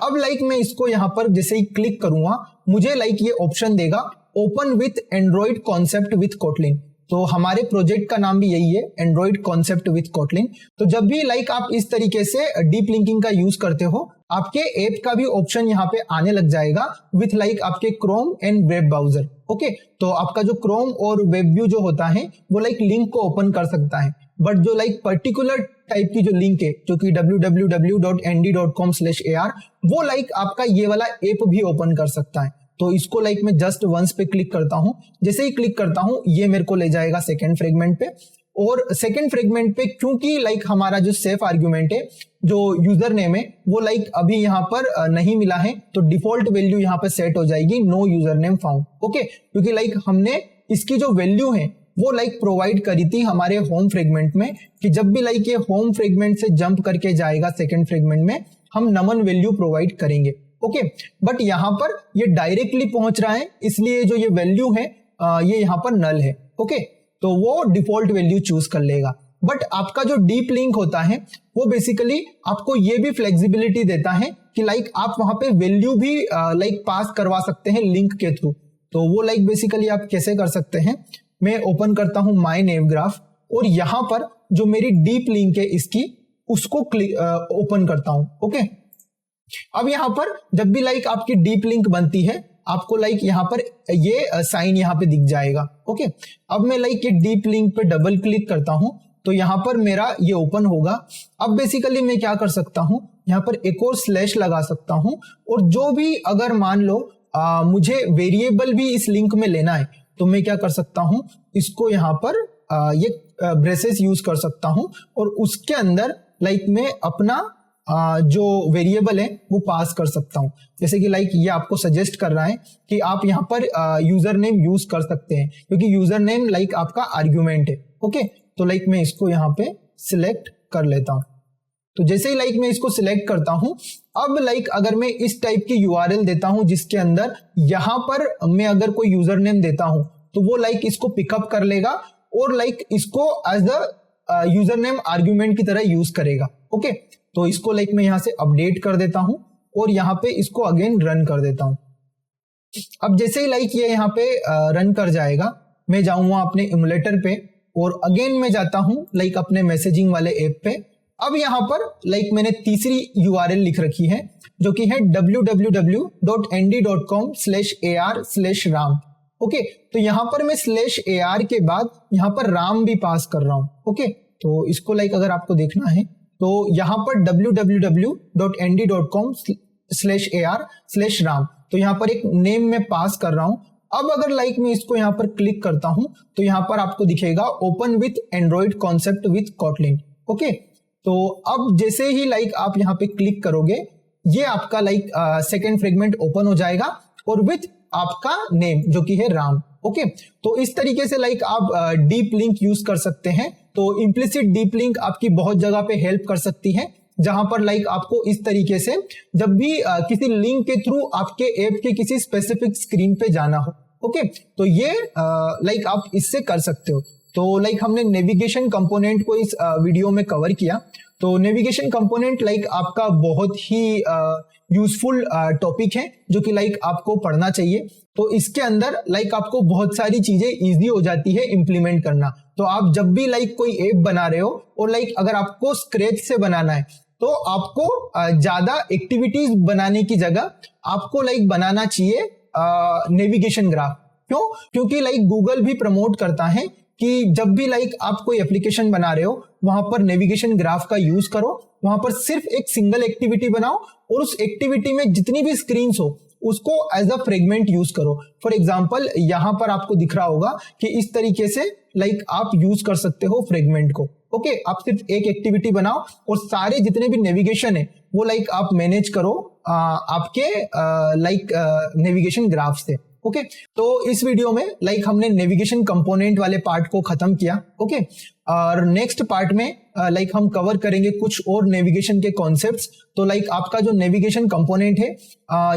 अब लाइक मैं इसको यहाँ पर जैसे ही क्लिक करूंगा मुझे लाइक ये ऑप्शन देगा open with Android concept with Kotlin. तो हमारे प्रोजेक्ट का नाम भी यही है, एंड्रॉइड कॉन्सेप्ट विथ कोटलिन। तो जब भी लाइक आप इस तरीके से डीप लिंकिंग का यूज करते हो आपके ऐप का भी ऑप्शन यहाँ पे आने लग जाएगा विथ लाइक आपके Chrome and web browser, okay. तो आपका जो क्रोम और वेब व्यू जो होता है वो लाइक लिंक को ओपन कर सकता है, बट जो लाइक पर्टिकुलर टाइप की जो लिंक है जो कि www.nd.com/AR वो लाइक आपका ये वाला ऐप भी ओपन कर सकता है। तो इसको लाइक मैं जस्ट वंस पे क्लिक करता हूं, जैसे ही क्लिक करता हूं ये मेरे को ले जाएगा सेकंड फ्रेगमेंट पे। और सेकंड फ्रेगमेंट पे क्योंकि लाइक हमारा जो सेफ आर्ग्यूमेंट है, जो यूजर नेम है वो लाइक अभी यहाँ पर नहीं मिला है तो डिफॉल्ट वैल्यू यहाँ पे सेट हो जाएगी no user name found, okay. क्योंकि लाइक हमने इसकी जो वैल्यू है वो लाइक प्रोवाइड करी थी हमारे होम फ्रेगमेंट में कि जब भी लाइक ये होम फ्रेगमेंट से जंप करके जाएगा सेकंड फ्रेगमेंट में हम नमन वैल्यू प्रोवाइड करेंगे, ओके। बट यहाँ पर ये डायरेक्टली पहुंच रहा है इसलिए जो ये वैल्यू है ये यहाँ पर नल है, ओके। तो वो डिफॉल्ट वैल्यू चूज कर लेगा। बट आपका जो डीप लिंक होता है वो बेसिकली आपको ये भी फ्लेक्सिबिलिटी देता है कि लाइक आप वहां पे वैल्यू भी लाइक पास करवा सकते हैं लिंक के थ्रू। तो वो लाइक बेसिकली आप कैसे कर सकते हैं, मैं ओपन करता हूं माय नेव ग्राफ और यहां पर जो मेरी डीप लिंक है इसकी उसको ओपन करता हूं, ओके। अब यहां पर जब भी लाइक आपकी डीप लिंक बनती है आपको लाइक यहाँ पर ये साइन यहाँ पे दिख जाएगा, ओके। अब मैं लाइक ये डीप लिंक पे डबल क्लिक करता हूं तो यहाँ पर मेरा ये ओपन होगा। अब बेसिकली मैं क्या कर सकता हूं, यहाँ पर एक और स्लैश लगा सकता हूं और जो भी अगर मान लो मुझे वेरिएबल भी इस लिंक में लेना है तो मैं क्या कर सकता हूं, इसको यहाँ पर ये ब्रेसेस यूज कर सकता हूं और उसके अंदर लाइक मैं अपना जो वेरिएबल है वो पास कर सकता हूं। जैसे कि लाइक ये आपको सजेस्ट कर रहा है कि आप यहाँ पर यूजर नेम यूज कर सकते हैं क्योंकि यूजर नेम लाइक आपका आर्ग्यूमेंट है, ओके। तो लाइक मैं इसको यहाँ पे सिलेक्ट कर लेता हूं। तो जैसे ही लाइक मैं इसको सिलेक्ट करता हूं अब लाइक अगर मैं इस टाइप की यूआरएल देता हूं जिसके अंदर यहां पर मैं अगर कोई यूजर नेम देता हूं तो वो लाइक इसको पिकअप कर लेगा और लाइक इसको as a user name argument की तरह यूज करेगा, ओके। तो इसको लाइक मैं यहां से अपडेट कर देता हूं और यहाँ पे इसको अगेन रन कर देता हूं। अब जैसे ही लाइक ये यहाँ पे रन कर जाएगा मैं जाऊंगा अपने इमुलेटर पे और अगेन मैं जाता हूं लाइक अपने मैसेजिंग वाले ऐप पे। अब यहाँ पर लाइक मैंने तीसरी यूआरएल लिख रखी है जो कि है www.nd.com/AR/RAM, ओके। तो यहाँ पर मैं /AR के बाद यहाँ पर राम भी पास कर रहा हूं, ओके। तो इसको लाइक अगर आपको देखना है तो यहाँ पर www.nd.com/AR/RAM तो यहाँ पर एक नेम मैं पास कर रहा हूं। अब अगर लाइक मैं इसको यहाँ पर क्लिक करता हूं तो यहाँ पर आपको दिखेगा open with Android concept with Kotlin. Okay, तो अब जैसे ही लाइक आप यहाँ पे क्लिक करोगे ये आपका लाइक सेकेंड फ्रेगमेंट ओपन हो जाएगा और विथ आपका नेम जो कि है राम। ओके, तो इस तरीके से लाइक आप डीप लिंक यूज कर सकते हैं। तो इम्प्लिसिट डीप लिंक आपकी बहुत जगह पे हेल्प कर सकती है, जहां पर लाइक आपको इस तरीके से जब भी किसी लिंक के थ्रू आपके ऐप के किसी स्पेसिफिक स्क्रीन पे जाना हो। ओके, तो ये लाइक आप इससे कर सकते हो। तो लाइक हमने नेविगेशन कंपोनेंट को इस वीडियो में कवर किया। तो नेविगेशन कंपोनेंट लाइक आपका बहुत ही यूजफुल टॉपिक है जो कि लाइक आपको पढ़ना चाहिए। तो इसके अंदर लाइक आपको बहुत सारी चीजें इजी हो जाती है इम्प्लीमेंट करना। तो आप जब भी लाइक कोई ऐप बना रहे हो और लाइक अगर आपको स्क्रैच से बनाना है तो आपको ज्यादा एक्टिविटीज बनाने की जगह आपको लाइक बनाना चाहिए नेविगेशन ग्राफ। क्यों? क्योंकि लाइक गूगल भी प्रमोट करता है कि जब भी लाइक आप कोई एप्लीकेशन बना रहे हो वहां पर नेविगेशन ग्राफ का यूज करो, वहां पर सिर्फ एक सिंगल एक्टिविटी बनाओ और उस एक्टिविटी में जितनी भी स्क्रीन्स हो उसको एज अ फ्रेगमेंट यूज करो। फॉर एग्जांपल यहां पर आपको दिख रहा होगा कि इस तरीके से लाइक आप यूज कर सकते हो फ्रेगमेंट को। ओके, आप सिर्फ एक एक्टिविटी बनाओ और सारे जितने भी नेविगेशन है वो लाइक आप मैनेज करो आपके लाइक नेविगेशन ग्राफ से। ओके, तो इस वीडियो में लाइक हमने नेविगेशन कंपोनेंट वाले पार्ट को खत्म किया। ओके, और नेक्स्ट पार्ट में लाइक हम कवर करेंगे कुछ और नेविगेशन के कॉन्सेप्ट्स। तो लाइक आपका जो नेविगेशन कंपोनेंट है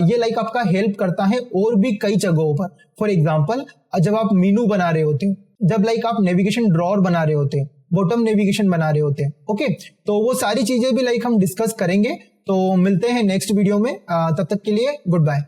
ये लाइक आपका हेल्प करता है और भी कई जगहों पर। फॉर एग्जांपल जब आप मेनू बना रहे होते हो, जब लाइक आप नेविगेशन ड्रॉअर बना रहे होते हैं, बॉटम नेविगेशन बना रहे होते हैं। ओके, तो वो सारी चीजें भी लाइक हम डिस्कस करेंगे। तो मिलते हैं नेक्स्ट वीडियो में, तब तक के लिए गुड बाय।